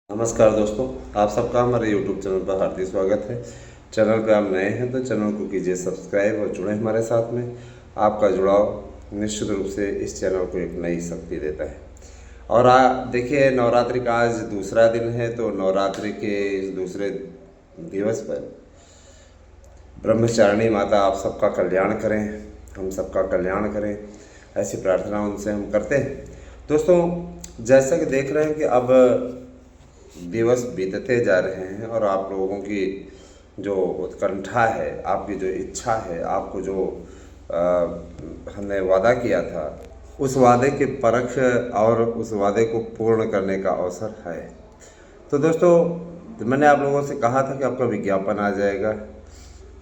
नमस्कार दोस्तों, आप सबका हमारे YouTube चैनल पर हार्दिक स्वागत है। चैनल पर आप नए हैं तो चैनल को कीजिए सब्सक्राइब और जुड़े हमारे साथ में। आपका जुड़ाव निश्चित रूप से इस चैनल को एक नई शक्ति देता है। और देखिए, नवरात्रि का आज दूसरा दिन है, तो नवरात्रि के इस दूसरे दिवस पर ब्रह्मचारिणी माता आप सबका कल्याण करें, हम सबका कल्याण करें, ऐसी प्रार्थना उनसे हम करते हैं। दोस्तों, जैसा कि देख रहे हैं कि अब दिवस बीतते जा रहे हैं और आप लोगों की जो उत्कंठा है, आपकी जो इच्छा है, आपको जो हमने वादा किया था, उस वादे के परख और उस वादे को पूर्ण करने का अवसर है। तो दोस्तों, मैंने आप लोगों से कहा था कि आपका विज्ञापन आ जाएगा,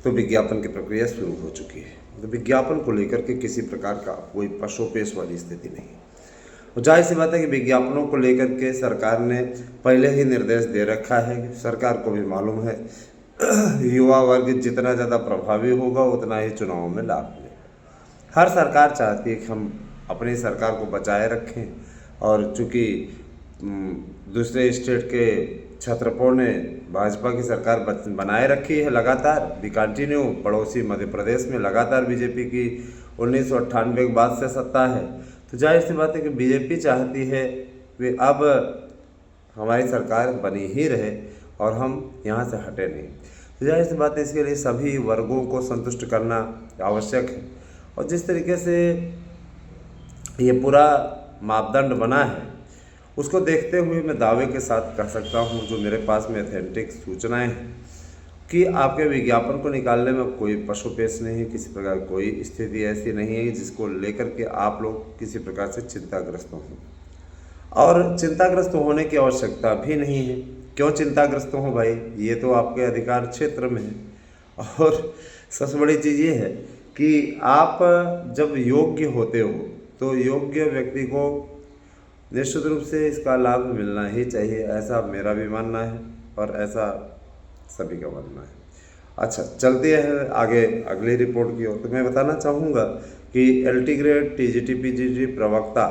तो विज्ञापन की प्रक्रिया शुरू हो चुकी है। तो विज्ञापन को लेकर के किसी प्रकार का कोई पशोपेश वाली स्थिति नहीं। और जाहिर सी बात है कि विज्ञापनों को लेकर के सरकार ने पहले ही निर्देश दे रखा है। सरकार को भी मालूम है युवा वर्ग जितना ज़्यादा प्रभावी होगा उतना ही चुनाव में लाभ मिले। हर सरकार चाहती है कि हम अपनी सरकार को बचाए रखें, और चूँकि दूसरे स्टेट के छत्रपों ने भाजपा की सरकार बनाए रखी है लगातार, भी कंटिन्यू। पड़ोसी मध्य प्रदेश में लगातार बीजेपी की 1998 के बाद से सत्ता है। तो जाहिर सी बात है कि बीजेपी चाहती है कि अब हमारी सरकार बनी ही रहे और हम यहाँ से हटे नहीं। तो जाहिर सी बात है, इसके लिए सभी वर्गों को संतुष्ट करना आवश्यक है। और जिस तरीके से ये पूरा मापदंड बना है, उसको देखते हुए मैं दावे के साथ कह सकता हूँ, जो मेरे पास में ऑथेंटिक सूचनाएं हैं, कि आपके विज्ञापन को निकालने में कोई पशुपेश नहीं है, किसी प्रकार कोई स्थिति ऐसी नहीं है जिसको लेकर के आप लोग किसी प्रकार से चिंताग्रस्त हों। और चिंताग्रस्त होने की आवश्यकता भी नहीं है। क्यों चिंताग्रस्त हो भाई, ये तो आपके अधिकार क्षेत्र में है। और सबसे बड़ी चीज़ ये है कि आप जब योग्य होते हो तो योग्य व्यक्ति को निश्चित रूप से इसका लाभ मिलना ही चाहिए, ऐसा मेरा भी मानना है और ऐसा सभी का मानना है। अच्छा, चलते हैं आगे अगली रिपोर्ट की ओर। तो मैं बताना चाहूँगा कि LT ग्रेड TGT PGT प्रवक्ता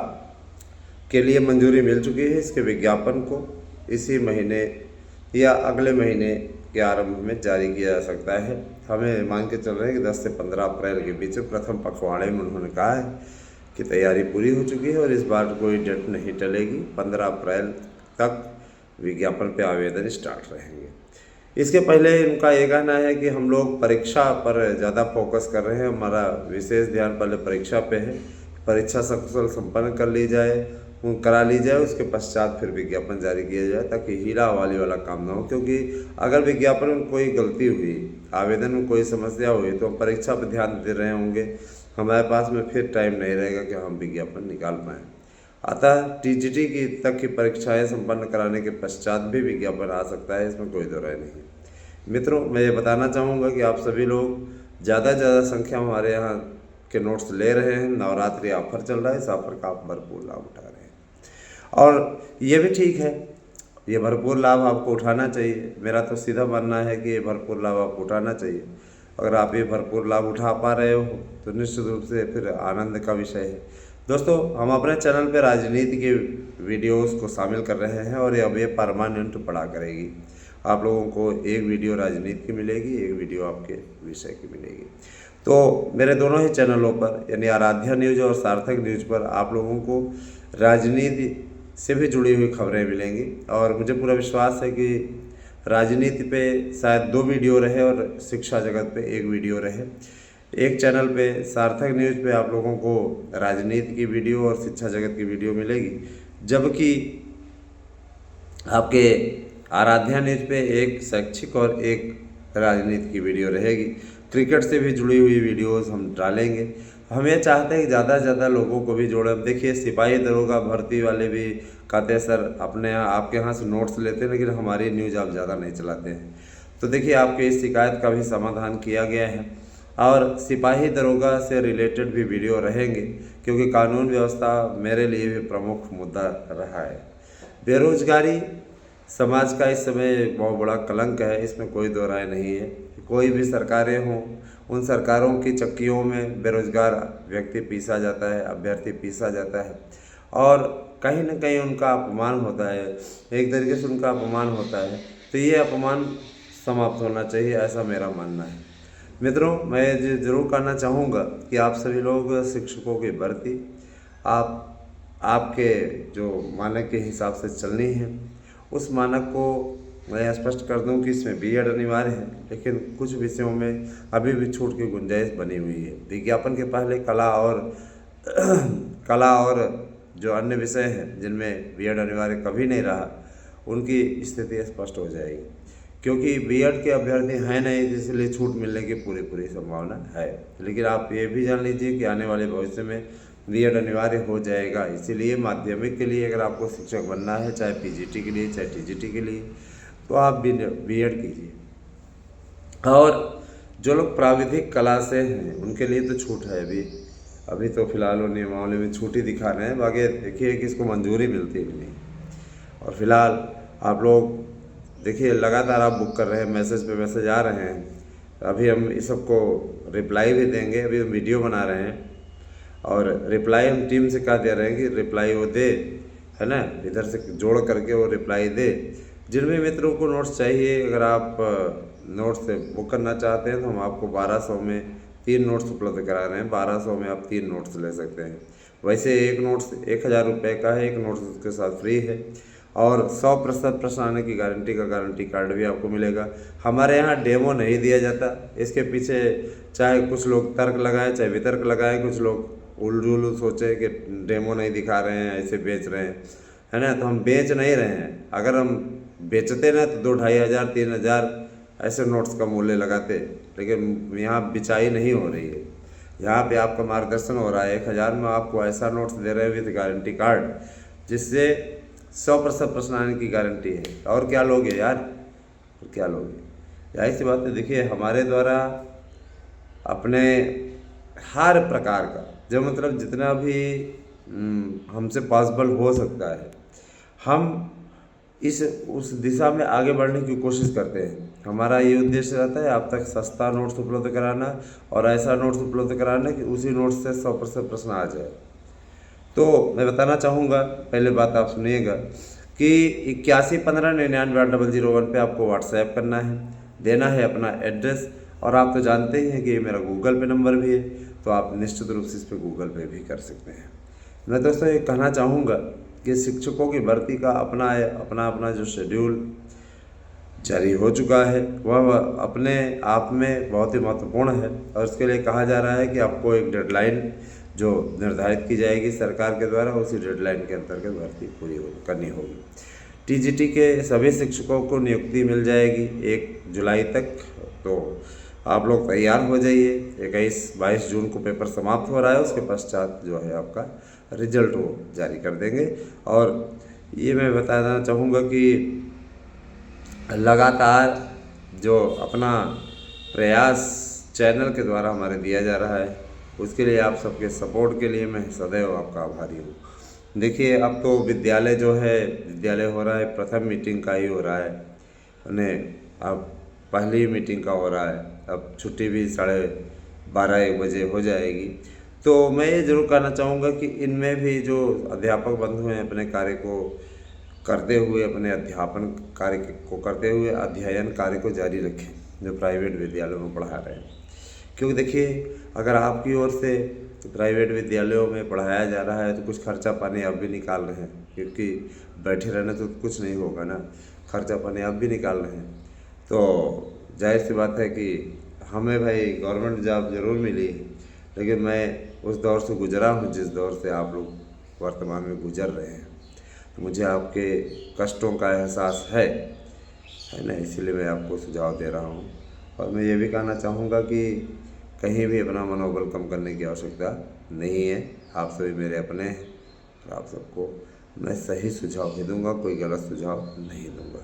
के लिए मंजूरी मिल चुकी है। इसके विज्ञापन को इसी महीने या अगले महीने के आरंभ में जारी किया जा सकता है। हमें मान के चल रहे हैं कि 10 से 15 अप्रैल के बीच प्रथम पखवाड़े में उन्होंने कहा है कि तैयारी पूरी हो चुकी है और इस बार कोई डेट नहीं टलेगी। 15 अप्रैल तक विज्ञापन पे आवेदन स्टार्ट रहेंगे। इसके पहले इनका ये कहना है कि हम लोग परीक्षा पर ज़्यादा फोकस कर रहे हैं, हमारा विशेष ध्यान पहले परीक्षा पे है। परीक्षा सकुशल संपन्न करा ली जाए, उसके पश्चात फिर विज्ञापन जारी किया जाए, ताकि हीरा हवाली वाला काम ना हो। क्योंकि अगर विज्ञापन में कोई गलती हुई, आवेदन में कोई समस्या हुई, तो हम परीक्षा पर ध्यान दे रहे होंगे, हमारे पास में फिर टाइम नहीं रहेगा कि हम विज्ञापन निकाल पाएँ। अतः TGT की तक की परीक्षाएं संपन्न कराने के पश्चात भी विज्ञापन आ सकता है, इसमें कोई दो राय नहीं। मित्रों, मैं ये बताना चाहूँगा कि आप सभी लोग ज़्यादा से ज़्यादा संख्या में हमारे यहाँ के नोट्स ले रहे हैं। नवरात्रि ऑफर चल रहा है, इस ऑफर का आप भरपूर लाभ उठा रहे हैं और ये भी ठीक है, ये भरपूर लाभ आपको उठाना चाहिए। मेरा तो सीधा मानना है कि ये भरपूर लाभ आपको उठाना चाहिए। अगर आप ये भरपूर लाभ उठा पा रहे हो तो निश्चित रूप से फिर आनंद का विषय है। दोस्तों, हम अपने चैनल पे राजनीति के वीडियोस को शामिल कर रहे हैं और अब ये परमानेंट पड़ा करेगी। आप लोगों को एक वीडियो राजनीति की मिलेगी, एक वीडियो आपके विषय की मिलेगी। तो मेरे दोनों ही चैनलों पर, यानी आराध्या न्यूज़ और सार्थक न्यूज़ पर, आप लोगों को राजनीति से भी जुड़ी हुई खबरें मिलेंगी। और मुझे पूरा विश्वास है कि राजनीति पे शायद 2 वीडियो रहे और शिक्षा जगत पे 1 वीडियो रहे। एक चैनल पे सार्थक न्यूज़ पे आप लोगों को राजनीति की वीडियो और शिक्षा जगत की वीडियो मिलेगी, जबकि आपके आराध्या न्यूज़ पे एक शैक्षिक और एक राजनीति की वीडियो रहेगी। क्रिकेट से भी जुड़ी हुई वीडियोस हम डालेंगे। हम ये चाहते हैं कि ज़्यादा से ज़्यादा लोगों को भी जोड़ें। देखिए, सिपाही दरोगा भर्ती वाले भी कहते हैं सर अपने यहाँ आपके यहाँ से नोट्स लेते हैं, लेकिन हमारी न्यूज़ आप ज़्यादा नहीं चलाते हैं। तो देखिए, आपके इस शिकायत का भी समाधान किया गया है और सिपाही दरोगा से रिलेटेड भी वीडियो रहेंगे, क्योंकि कानून व्यवस्था मेरे लिए भी प्रमुख मुद्दा रहा है। बेरोजगारी समाज का इस समय बहुत बड़ा कलंक है, इसमें कोई दो राय नहीं है। कोई भी सरकारें हों, उन सरकारों की चक्कियों में बेरोजगार व्यक्ति पीसा जाता है, अभ्यर्थी पीसा जाता है। और कहीं ना कहीं उनका अपमान होता है, एक तरीके से उनका अपमान होता है। तो ये अपमान समाप्त होना चाहिए, ऐसा मेरा मानना है। मित्रों, मैं ज़रूर कहना चाहूँगा कि आप सभी लोग शिक्षकों की भर्ती आपके जो मानक के हिसाब से चलनी है, उस मानक को मैं स्पष्ट कर दूं कि इसमें बीएड अनिवार्य है, लेकिन कुछ विषयों में अभी भी छूट की गुंजाइश बनी हुई है। विज्ञापन के पहले कला और जो अन्य विषय हैं जिनमें बीएड अनिवार्य कभी नहीं रहा, उनकी स्थिति स्पष्ट हो जाएगी, क्योंकि बीएड के अभ्यर्थी हैं नहीं, इसलिए छूट मिलने की पूरी संभावना है। लेकिन आप ये भी जान लीजिए कि आने वाले भविष्य में बीएड अनिवार्य हो जाएगा। इसीलिए माध्यमिक के लिए अगर आपको शिक्षक बनना है, चाहे पीजीटी के लिए चाहे टीजीटी के लिए, तो आप बीएड कीजिए। और जो लोग प्राविधिक कला से हैं उनके लिए तो छूट है अभी तो फिलहाल वो नियमावली में छूट ही दिखा रहे हैं, बाकी देखिए कि इसको मंजूरी मिलती भी नहीं। और फिलहाल आप लोग देखिए लगातार आप बुक कर रहे हैं, मैसेज पे मैसेज आ रहे हैं। अभी हम इस सबको रिप्लाई भी देंगे, अभी हम वीडियो बना रहे हैं और रिप्लाई हम टीम से कह दे रहे हैं कि रिप्लाई वो दे, है ना, इधर से जोड़ करके वो रिप्लाई दे। जिन भी मित्रों को नोट्स चाहिए, अगर आप नोट्स बुक करना चाहते हैं तो हम आपको 1200 में 3 नोट्स उपलब्ध करा रहे हैं। 1200 में आप 3 नोट्स ले सकते हैं। वैसे एक नोट्स 1000 रुपये का है, एक नोट्स उसके साथ फ्री है और 100% प्रश्न आने की गारंटी का गारंटी कार्ड भी आपको मिलेगा। हमारे यहाँ डेमो नहीं दिया जाता, इसके पीछे चाहे कुछ लोग तर्क लगाएं चाहे वितर्क लगाएं, कुछ लोग उल्लू सोचे कि डेमो नहीं दिखा रहे हैं, ऐसे बेच रहे हैं, है ना। तो हम बेच नहीं रहे हैं। अगर हम बेचते ना तो 2-2,500-3,000 ऐसे नोट्स का मूल्य लगाते, लेकिन यहाँ बिचाई नहीं हो रही है। यहाँ पे आपका मार्गदर्शन हो रहा है। 1000 में आपको ऐसा नोट्स दे रहे हैं विद गारंटी कार्ड, जिससे 100% प्रश्न आने की गारंटी है। और क्या लोगे यार, क्या लोगे? जाहिर सी बात है। देखिए, हमारे द्वारा अपने हर प्रकार का जो मतलब जितना भी हमसे पॉसिबल हो सकता है, हम उस दिशा में आगे बढ़ने की कोशिश करते हैं। हमारा ये उद्देश्य रहता है आप तक सस्ता नोट्स उपलब्ध कराना और ऐसा नोट्स उपलब्ध कराना कि उसी नोट्स से 100% प्रश्न आ जाए। तो मैं बताना चाहूँगा, पहले बात आप सुनिएगा कि 8115998001 पे आपको व्हाट्सएप करना है, देना है अपना एड्रेस। और आप तो जानते ही हैं कि ये मेरा गूगल पे नंबर भी है, तो आप निश्चित रूप से इस पर गूगल पे भी कर सकते हैं। मैं दोस्तों ये कहना चाहूँगा कि शिक्षकों की भर्ती का अपना जो शेड्यूल जारी हो चुका है, वह अपने आप में बहुत ही महत्वपूर्ण है। और इसके लिए कहा जा रहा है कि आपको एक डेडलाइन जो निर्धारित की जाएगी सरकार के द्वारा, उसी डेडलाइन के अंतर्गत भर्ती पूरी करनी होगी। टीजीटी के सभी शिक्षकों को नियुक्ति मिल जाएगी 1 जुलाई तक। तो आप लोग तैयार हो जाइए। 21-22 जून को पेपर समाप्त हो रहा है, उसके पश्चात जो है आपका रिजल्ट वो जारी कर देंगे। और ये मैं बताना चाहूँगा कि लगातार जो अपना प्रयास चैनल के द्वारा हमारे दिया जा रहा है, उसके लिए आप सबके सपोर्ट के लिए मैं सदैव आपका आभारी हूँ। देखिए, अब तो विद्यालय हो रहा है, प्रथम मीटिंग का ही हो रहा है, अब पहली मीटिंग का हो रहा है। अब छुट्टी भी 12:30-1 बजे हो जाएगी। तो मैं ये ज़रूर कहना चाहूँगा कि इनमें भी जो अध्यापक बंधु हैं अपने कार्य को करते हुए, अपने अध्यापन कार्य को करते हुए अध्ययन कार्य को जारी रखें, जो प्राइवेट विद्यालयों में पढ़ा रहे हैं। क्योंकि देखिए, अगर आपकी ओर से प्राइवेट विद्यालयों में पढ़ाया जा रहा है तो कुछ खर्चा पानी आप भी निकाल रहे हैं, क्योंकि बैठे रहने तो कुछ नहीं होगा ना, खर्चा पानी आप भी निकाल रहे हैं। तो जाहिर सी बात है कि हमें भाई गवर्नमेंट जॉब ज़रूर मिली, लेकिन मैं उस दौर से गुजरा हूँ जिस दौर से आप लोग वर्तमान में गुजर रहे हैं। तो मुझे आपके कष्टों का एहसास है ना, इसीलिए मैं आपको सुझाव दे रहा हूँ। और मैं ये भी कहना चाहूँगा कि कहीं भी अपना मनोबल कम करने की आवश्यकता नहीं है। आप सभी मेरे अपने हैं और आप सबको मैं सही सुझाव ही दूँगा, कोई गलत सुझाव नहीं दूँगा।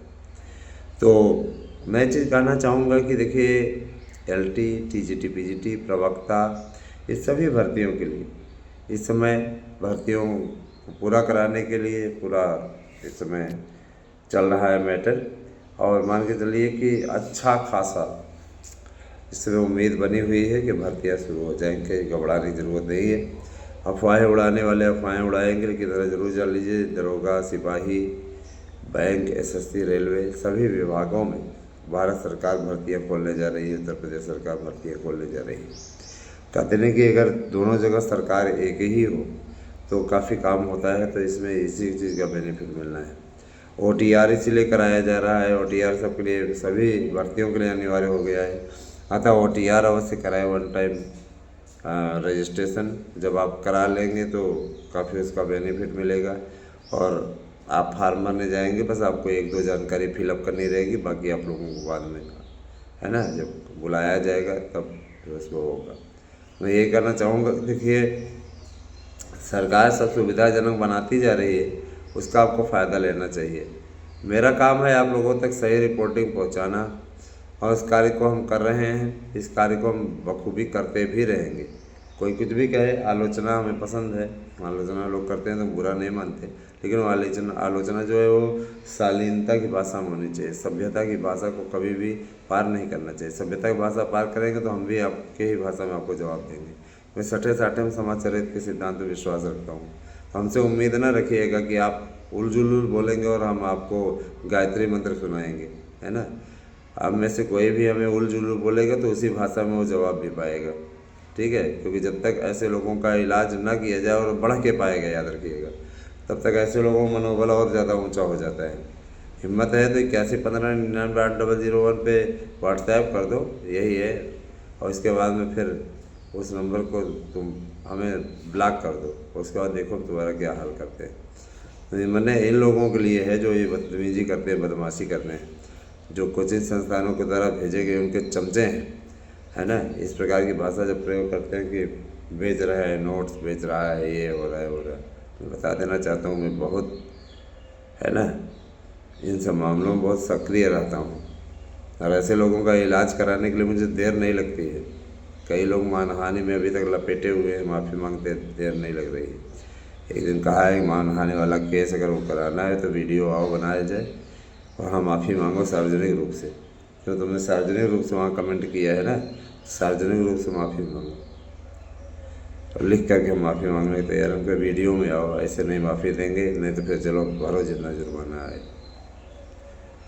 तो मैं चीज़ कहना चाहूँगा कि देखिए, LT, TGT, PGT, प्रवक्ता, इस सभी भर्तियों के लिए इस समय भर्तियों को पूरा कराने के लिए पूरा इस समय चल रहा है मैटर। और मान के चलिए कि अच्छा खासा इसमें उम्मीद बनी हुई है कि भर्तियाँ शुरू हो जाएंगी, घबराने की ज़रूरत नहीं है। अफवाहें उड़ाने वाले अफवाहें उड़ाएंगे, लेकिन ज़रूर जान लीजिए दरोगा, सिपाही, बैंक, एसएससी, रेलवे सभी विभागों में भारत सरकार भर्तियां खोलने जा रही है, उत्तर प्रदेश सरकार भर्तियां खोलने जा रही है। कहते हैं कि अगर दोनों जगह सरकार एक ही हो तो काफ़ी काम होता है, तो इसमें इसी चीज़ का बेनिफिट मिलना है। OTR इसीलिए कराया जा रहा है, OTR सबके लिए, सभी भर्तियों के लिए अनिवार्य हो गया है। अतः OTR अवश्य कराए, वन टाइम रजिस्ट्रेशन जब आप करा लेंगे तो काफ़ी उसका बेनिफिट मिलेगा। और आप फार्म भरने जाएंगे, बस आपको 1-2 जानकारी फिलअप करनी रहेगी, बाकी आप लोगों को बाद में, है ना, जब बुलाया जाएगा तब बस वो होगा। मैं ये कहना चाहूँगा, देखिए सरकार सब सुविधाजनक बनाती जा रही है, उसका आपको फ़ायदा लेना चाहिए। मेरा काम है आप लोगों तक सही रिपोर्टिंग पहुंचाना, और इस कार्य को हम कर रहे हैं, इस कार्य को हम बखूबी करते भी रहेंगे। कोई कुछ भी कहे, आलोचना हमें पसंद है, आलोचना लोग करते हैं तो बुरा नहीं मानते, लेकिन वो आलोचना जो है वो शालीनता की भाषा में होनी चाहिए। सभ्यता की भाषा को कभी भी पार नहीं करना चाहिए। सभ्यता की भाषा पार करेंगे तो हम भी आपके ही भाषा में आपको जवाब देंगे। मैं सठे साठे में समाचरित के सिद्धांत में विश्वास रखता हूँ। हमसे उम्मीद न रखिएगा कि आप उलझुल बोलेंगे और हम आपको गायत्री मंत्र सुनाएंगे, है ना। आप में से कोई भी हमें उलझुल बोलेगा तो उसी भाषा में वो जवाब भी पाएगा, ठीक है। क्योंकि जब तक ऐसे लोगों का इलाज ना किया जाए, और बढ़ के पाएगा, याद रखिएगा, तब तक ऐसे लोगों का मनोबल और ज़्यादा ऊंचा हो जाता है। हिम्मत है तो 8115998001 पे व्हाट्सएप कर दो, यही है। और इसके बाद में फिर उस नंबर को तुम हमें ब्लॉक कर दो, उसके बाद देखो तुम्हारा क्या हाल करते हैं। तो मैंने इन लोगों के लिए है जो ये बदतमीजी करते हैं, बदमाशी करते हैं, जो कोचिंग संस्थानों के द्वारा भेजे गए उनके चमचे हैं, है ना। इस प्रकार की भाषा जब प्रयोग करते हैं कि बेच रहा है, नोट्स बेच रहा है, ये हो रहा है, हो रहा है, मैं बता देना चाहता हूँ मैं बहुत, है ना, इन सब मामलों में बहुत सक्रिय रहता हूँ। और ऐसे लोगों का इलाज कराने के लिए मुझे देर नहीं लगती है। कई लोग मानहानि में अभी तक लपेटे हुए हैं, माफ़ी मांगते देर नहीं लग रही है। एक दिन कहा है मानहानि वाला केस अगर वो कराना है तो वीडियो आओ बनाया जाए, और हाँ माफ़ी मांगो सार्वजनिक रूप से। तो तुमने सार्वजनिक रूप से वहाँ कमेंट किया है ना, सार्वजनिक रूप से माफ़ी मांगो, और लिख करके हम माफ़ी मांगने तैयार, हमको वीडियो में आओ। ऐसे नहीं माफ़ी देंगे, नहीं तो फिर चलो भरो जितना जुर्माना आए।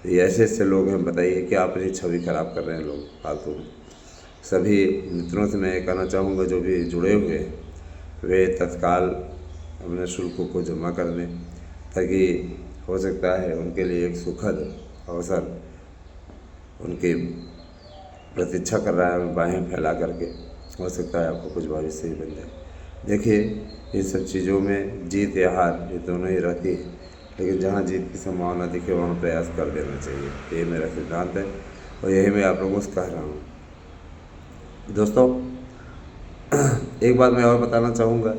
ये ऐसे ऐसे लोग हैं, बताइए कि आप अपनी छवि खराब कर रहे हैं लोग फालतू में। सभी मित्रों से मैं ये कहना चाहूँगा, जो भी जुड़े हुए हैं वे तत्काल अपने शुल्कों को जमा कर दें, ताकि हो सकता है उनके लिए एक सुखद अवसर उनकी प्रतीक्षा कर रहा है, बाहें फैला करके। हो सकता है आपको कुछ भविष्य ही बन जाए। देखिए इन सब चीज़ों में जीत या हार ये दोनों ही रहती है, लेकिन जहाँ जीत की संभावना दिखे वहाँ प्रयास कर देना चाहिए। ये मेरा सिद्धांत है, और यही मैं आप लोगों से कह रहा हूँ। दोस्तों एक बात मैं और बताना चाहूँगा,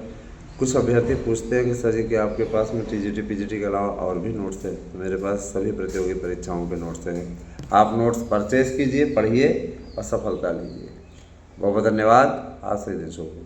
कुछ अभ्यर्थी पूछते हैं कि सर जी कि आपके पास में TGT PGT के अलावा और भी नोट्स है। मेरे पास सभी प्रतियोगी परीक्षाओं के नोट्स हैं। आप नोट्स परचेज़ कीजिए, पढ़िए और सफलता लीजिए। बहुत बहुत धन्यवाद। आज से दिन शुभ हो।